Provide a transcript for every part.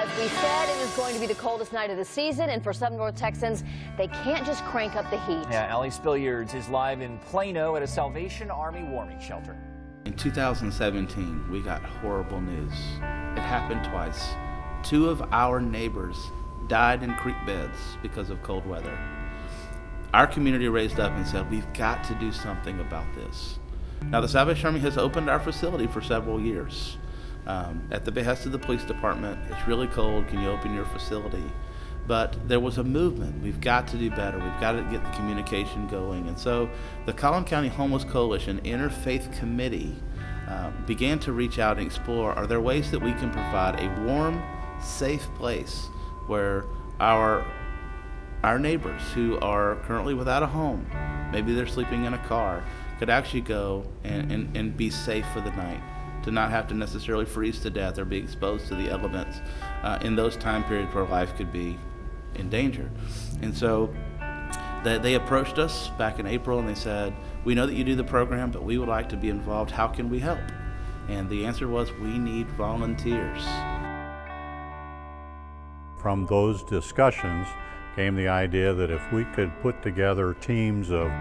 As we said, it is going to be the coldest night of the season, and for some North Texans, they can't just crank up the heat. Yeah, Allie Spilliards is live in Plano at a Salvation Army warming shelter. In 2017, we got horrible news. It happened twice. 2 of our neighbors died in creek beds because of cold weather. Our community raised up and said, we've got to do something about this. Now, the Salvation Army has opened our facility for several years. At the behest of the police department, it's really cold, can you open your facility? But there was a movement, we've got to do better, we've got to get the communication going. And so the Collin County Homeless Coalition Interfaith Committee began to reach out and explore, are there ways that we can provide a warm, safe place where our neighbors who are currently without a home, maybe they're sleeping in a car, could actually go and be safe for the night, to not have to necessarily freeze to death or be exposed to the elements in those time periods where life could be in danger. And so they approached us back in April and they said, we know that you do the program, but we would like to be involved. How can we help? And the answer was, we need volunteers. From those discussions came the idea that if we could put together teams of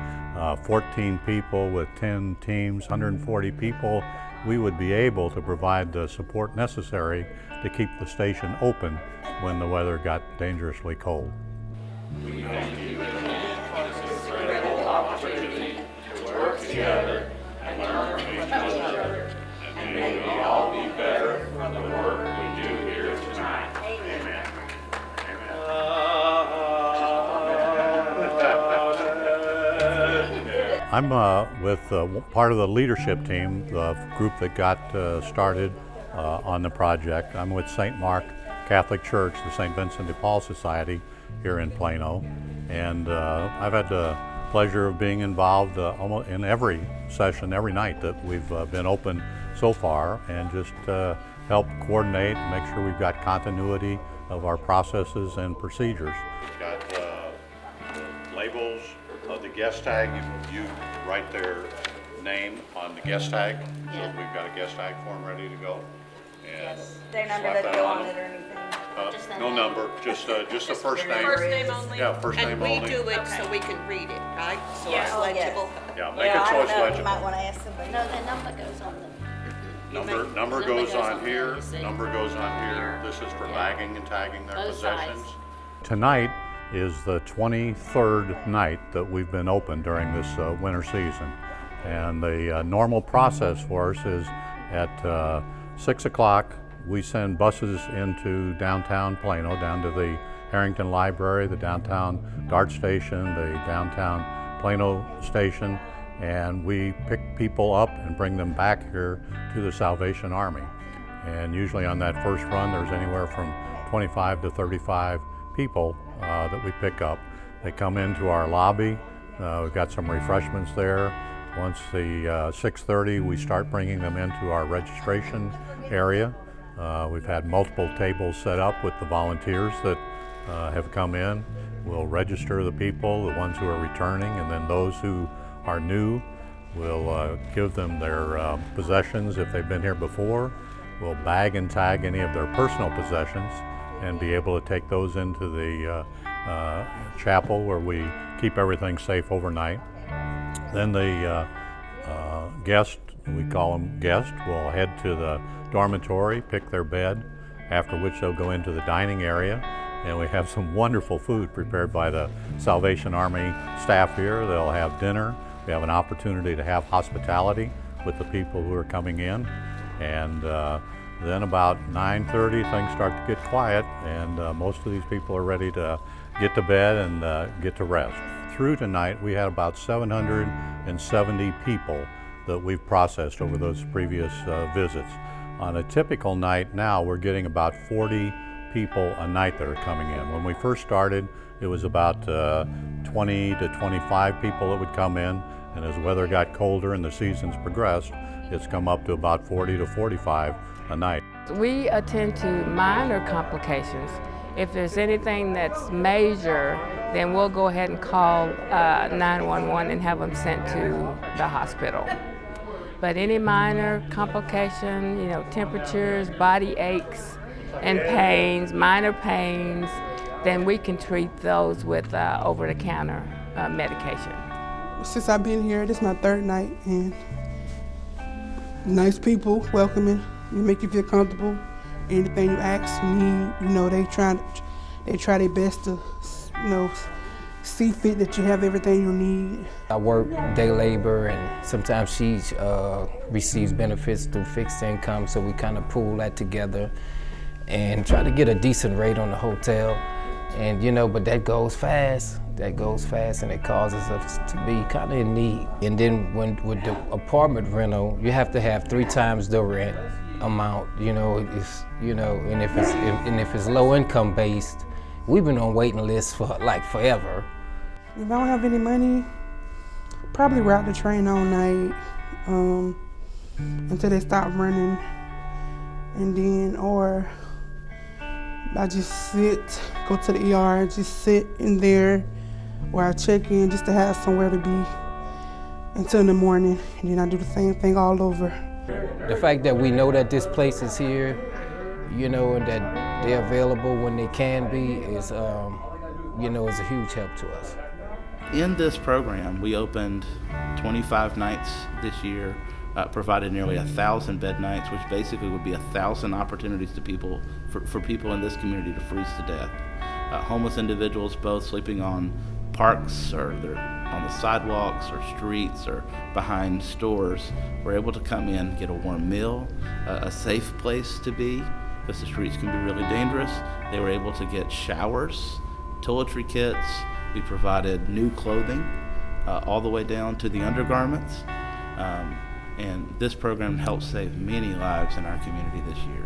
14 people with 10 teams, 140 people, we would be able to provide the support necessary to keep the station open when the weather got dangerously cold. We thank you for this incredible opportunity to work together and learn from each other, and may we all be better from the work we do here tonight. Amen. I'm with part of the leadership team, the group that got started on the project. I'm with St. Mark Catholic Church, the St. Vincent de Paul Society here in Plano, and I've had the pleasure of being involved almost in every session, every night that we've been open so far, and just help coordinate, make sure we've got continuity of our processes and procedures. We've got labels of the guest tag. You write their name on the guest tag. So we've got a guest tag form ready to go. And their number that go on it or anything? No number, just the first name. First name only? Yeah, first name only. And we do it so we can read it, right? So it's legible. Yeah, make it so it's legible. You might want to ask somebody. No, the number goes on the... Number goes on here, number goes on here. This is for bagging and tagging their Both possessions. sides. Tonight is the 23rd night that we've been open during this winter season. And the normal process for us is at 6 o'clock, we send buses into downtown Plano, down to the Harrington Library, the downtown Dart Station, the downtown Plano Station, and we pick people up and bring them back here to the Salvation Army. And usually on that first run, there's anywhere from 25 to 35 people that we pick up. They come into our lobby. We've got some refreshments there. Once the 6:30, we start bringing them into our registration area. We've had multiple tables set up with the volunteers that have come in. We'll register the people, the ones who are returning, and then those who are new, we'll give them their possessions if they've been here before. We'll bag and tag any of their personal possessions and be able to take those into the chapel where we keep everything safe overnight. Then the guest, we call them guests, will head to the dormitory, pick their bed, after which they'll go into the dining area, and we have some wonderful food prepared by the Salvation Army staff here. They'll have dinner. We have an opportunity to have hospitality with the people who are coming in, and then about 9:30 things start to get quiet, and most of these people are ready to get to bed and get to rest. Through tonight, we had about 770 people that we've processed over those previous visits. On a typical night now, we're getting about 40 people a night that are coming in. When we first started, it was about 20 to 25 people that would come in, and as the weather got colder and the seasons progressed, it's come up to about 40 to 45 a night. We attend to minor complications. If there's anything that's major, then we'll go ahead and call 911 and have them sent to the hospital. But any minor complication, temperatures, body aches, and pains, minor pains, then we can treat those with over-the-counter medication. Since I've been here, this is my third night, and nice people, welcoming, you make you feel comfortable. Anything you ask, you need, you know, they try their best to, you know, see fit that you have everything you need. I work day labor, and sometimes she receives benefits through fixed income, so we kind of pool that together and try to get a decent rate on the hotel. And you know, but that goes fast, and it causes us to be kind of in need. And then with the apartment rental, you have to have 3 times the rent amount, you know, and if it's low income based, we've been on waiting lists for like forever. If I don't have any money, probably ride the train all night until they stop running, and then, or I just go to the ER and just sit in there where I check in just to have somewhere to be until in the morning, and then I do the same thing all over. The fact that we know that this place is here, you know, and that they're available when they can be is, you know, is a huge help to us. In this program, we opened 25 nights this year, provided nearly 1,000 bed nights, which basically would be 1,000 opportunities to for people in this community to freeze to death. Homeless individuals, both sleeping on parks or they're on the sidewalks or streets or behind stores, were able to come in, get a warm meal, a safe place to be, because the streets can be really dangerous. They were able to get showers, toiletry kits. We provided new clothing, all the way down to the undergarments. And this program helped save many lives in our community this year.